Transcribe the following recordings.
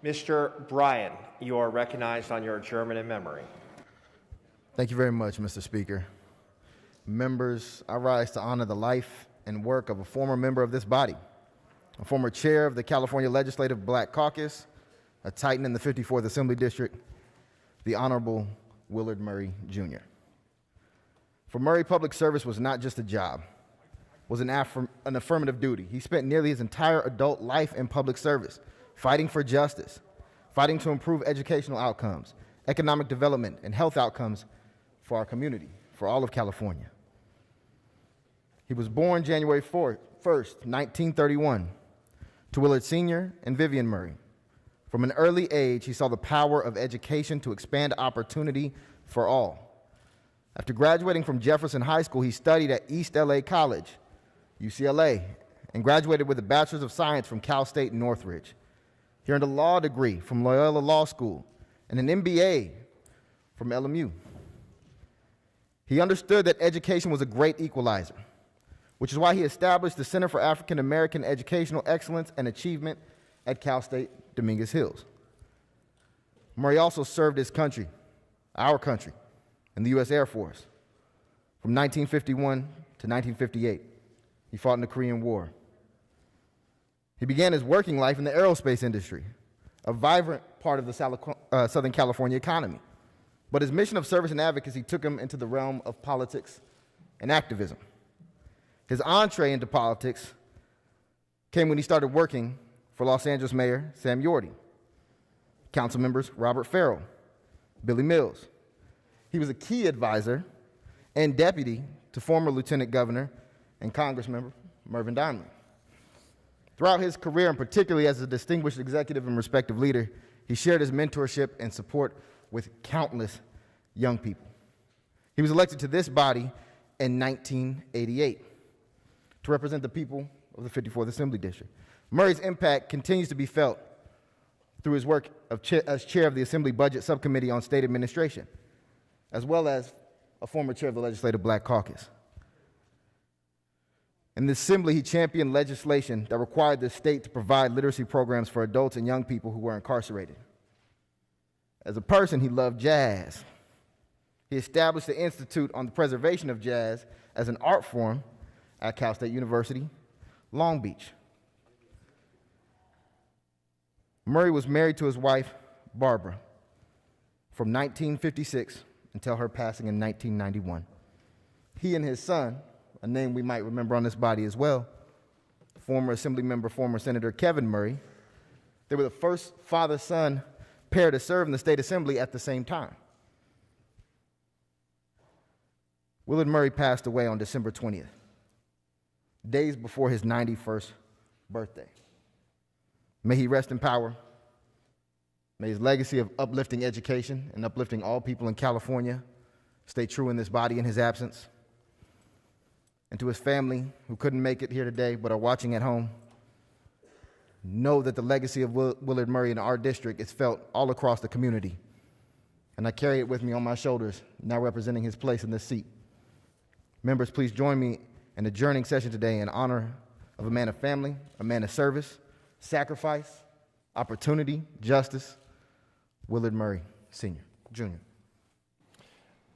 Mr. Bryan, you are recognized on your adjournment in memory. Thank you very much, Mr. Speaker. Members, I rise to honor the life and work of a former member of this body, a former chair of the California Legislative Black Caucus, a titan in the 54th Assembly District, the Honorable Willard Murray, Jr. For Murray, public service was not just a job, it was an affirmative duty. He spent nearly his entire adult life in public service, fighting for justice, fighting to improve educational outcomes, economic development, and health outcomes for our community, for all of California. He was born January 1st, 1931, to Willard Sr. and Vivian Murray. From an early age, he saw the power of education to expand opportunity for all. After graduating from Jefferson High School, he studied at East LA College, UCLA, and graduated with a Bachelor's of Science from Cal State Northridge. He earned a law degree from Loyola Law School and an MBA from LMU. He understood that education was a great equalizer, which is why he established the Center for African American Educational Excellence and Achievement at Cal State Dominguez Hills. Murray also served his country, our country, in the U.S. Air Force. From 1951 to 1958, he fought in the Korean War. He began his working life in the aerospace industry, a vibrant part of the Southern California economy. But his mission of service and advocacy took him into the realm of politics and activism. His entree into politics came when he started working for Los Angeles Mayor Sam Yorty, council members Robert Farrell, Billy Mills. He was a key advisor and deputy to former Lieutenant Governor and Congressmember Mervyn Donnelly. Throughout his career, and particularly as a distinguished executive and respected leader, he shared his mentorship and support with countless young people. He was elected to this body in 1988 to represent the people of the 54th Assembly District. Murray's impact continues to be felt through his work as chair of the Assembly Budget Subcommittee on State Administration, as well as a former chair of the Legislative Black Caucus. In the Assembly, he championed legislation that required the state to provide literacy programs for adults and young people who were incarcerated. As a person, he loved jazz. He established the Institute on the Preservation of Jazz as an art form at Cal State University, Long Beach. Murray was married to his wife, Barbara, from 1956 until her passing in 1991. He and his son, a name we might remember on this body as well, former Assemblymember, former Senator Kevin Murray, they were the first father-son pair to serve in the State Assembly at the same time. Willard Murray passed away on December 20th, days before his 91st birthday. May he rest in power. May his legacy of uplifting education and uplifting all people in California stay true in this body in his absence. And to his family who couldn't make it here today but are watching at home, know that the legacy of Willard Murray in our district is felt all across the community. And I carry it with me on my shoulders, now representing his place in this seat. Members, please join me in adjourning session today in honor of a man of family, a man of service, sacrifice, opportunity, justice, Willard Murray, Sr., Jr.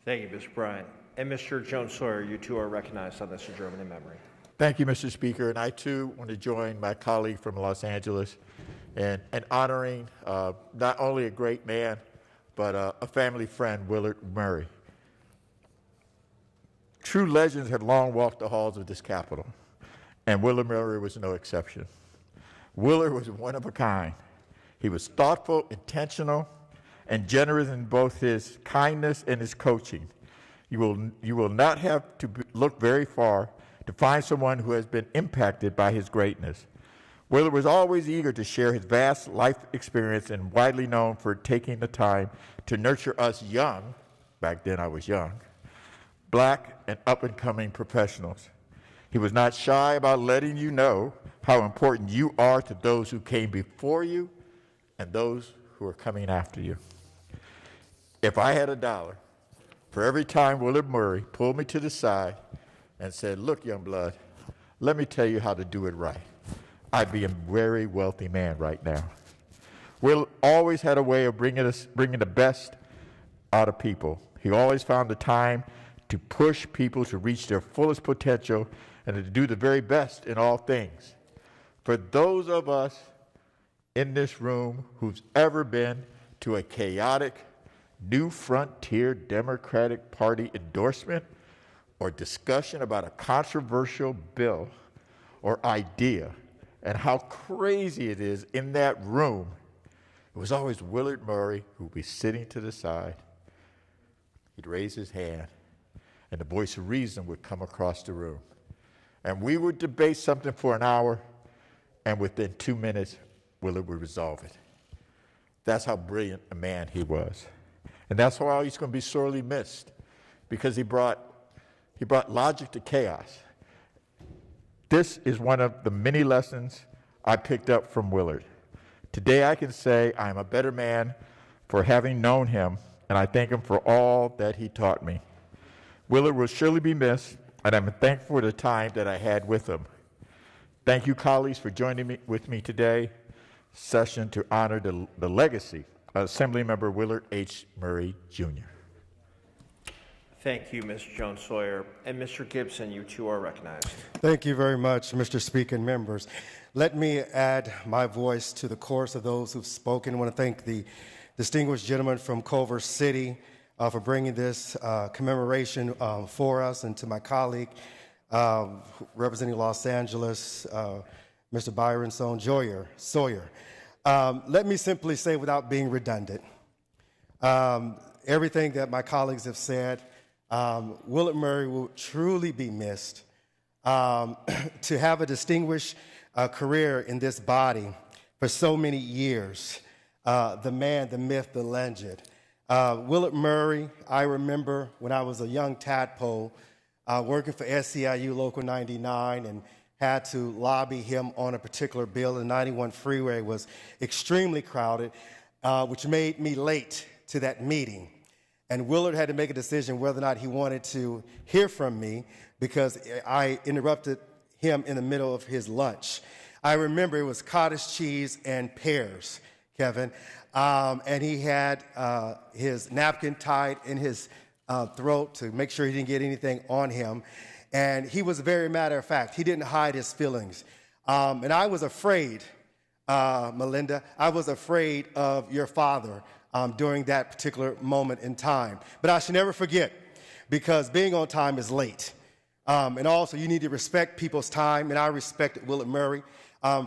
Thank you, Mr. Bryan. And Mr. Jones-Sawyer, you two are recognized on this adjournment in memory. Thank you, Mr. Speaker. And I, too, want to join my colleague from Los Angeles in honoring not only a great man, but a family friend, Willard Murray. True legends have long walked the halls of this Capitol, and Willard Murray was no exception. Willard was one of a kind. He was thoughtful, intentional, and generous in both his kindness and his coaching. You will not have to look very far to find someone who has been impacted by his greatness. Willard was always eager to share his vast life experience and widely known for taking the time to nurture us young, back then I was young, Black and up-and-coming professionals. He was not shy about letting you know how important you are to those who came before you and those who are coming after you. If I had $1 for every time Willard Murray pulled me to the side and said, "Look, young blood, let me tell you how to do it right," I'd be a very wealthy man right now. Will always had a way of bringing the best out of people. He always found the time to push people to reach their fullest potential and to do the very best in all things. For those of us in this room who's ever been to a chaotic New Frontier Democratic Party endorsement or discussion about a controversial bill or idea and how crazy it is in that room, it was always Willard Murray who would be sitting to the side. He'd raise his hand, and the voice of reason would come across the room. And we would debate something for an hour, and within 2 minutes, Willard would resolve it. That's how brilliant a man he was. And that's why he's going to be sorely missed, because he brought logic to chaos. This is one of the many lessons I picked up from Willard. Today I can say I'm a better man for having known him, and I thank him for all that he taught me. Willard will surely be missed, and I'm thankful for the time that I had with him. Thank you, colleagues, for joining with me today session to honor the legacy of Assemblymember Willard H. Murray, Jr. Thank you, Mr. Jones Sawyer. And Mr. Gibson, you too are recognized. Thank you very much, Mr. Speaker and members. Let me add my voice to the chorus of those who've spoken. I want to thank the distinguished gentleman from Culver City for bringing this commemoration for us, and to my colleague representing Los Angeles, Mr. Byron Sawyer. Let me simply say, without being redundant, everything that my colleagues have said, Willard Murray will truly be missed. To have a distinguished career in this body for so many years, the man, the myth, the legend. Willard Murray, I remember when I was a young tadpole working for SEIU Local 99 and had to lobby him on a particular bill. The 91 freeway was extremely crowded, which made me late to that meeting. And Willard had to make a decision whether or not he wanted to hear from me because I interrupted him in the middle of his lunch. I remember it was cottage cheese and pears, Kevin, and he had his napkin tied in his throat to make sure he didn't get anything on him. And he was very matter of fact. He didn't hide his feelings. And I was afraid, Melinda, I was afraid of your father during that particular moment in time. But I should never forget, because being on time is late. And also, you need to respect people's time, and I respected Willard Murray.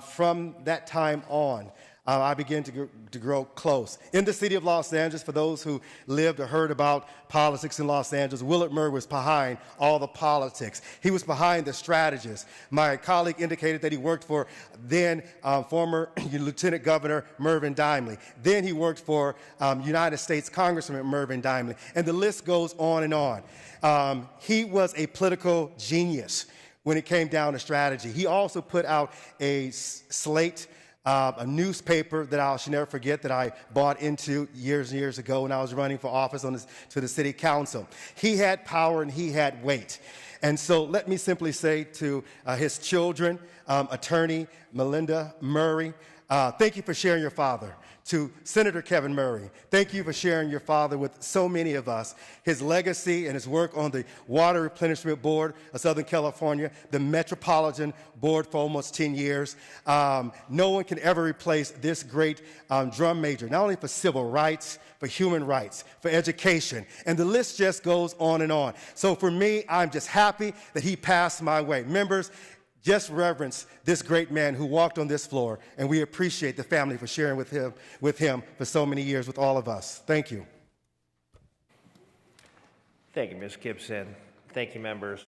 From that time on, I began to grow close. In the city of Los Angeles, for those who lived or heard about politics in Los Angeles, Willard Murray was behind all the politics. He was behind the strategists. My colleague indicated that he worked for then former Lieutenant Governor Mervyn Dimely. Then he worked for United States Congressman Mervyn Dimely. And the list goes on and on. He was a political genius when it came down to strategy. He also put out a slate, a newspaper that I should never forget that I bought into years and years ago when I was running for office to the city council. He had power and he had weight. And so let me simply say to his children, attorney Melinda Murray, thank you for sharing your father. To Senator Kevin Murray, thank you for sharing your father with so many of us. His legacy and his work on the Water Replenishment Board of Southern California, the Metropolitan Board for almost 10 years. No one can ever replace this great drum major, not only for civil rights, for human rights, for education, and the list just goes on and on. So for me, I'm just happy that he passed my way. Members, just reverence this great man who walked on this floor, and we appreciate the family for sharing with him for so many years with all of us. Thank you. Thank you, Ms. Gibson. Thank you, members.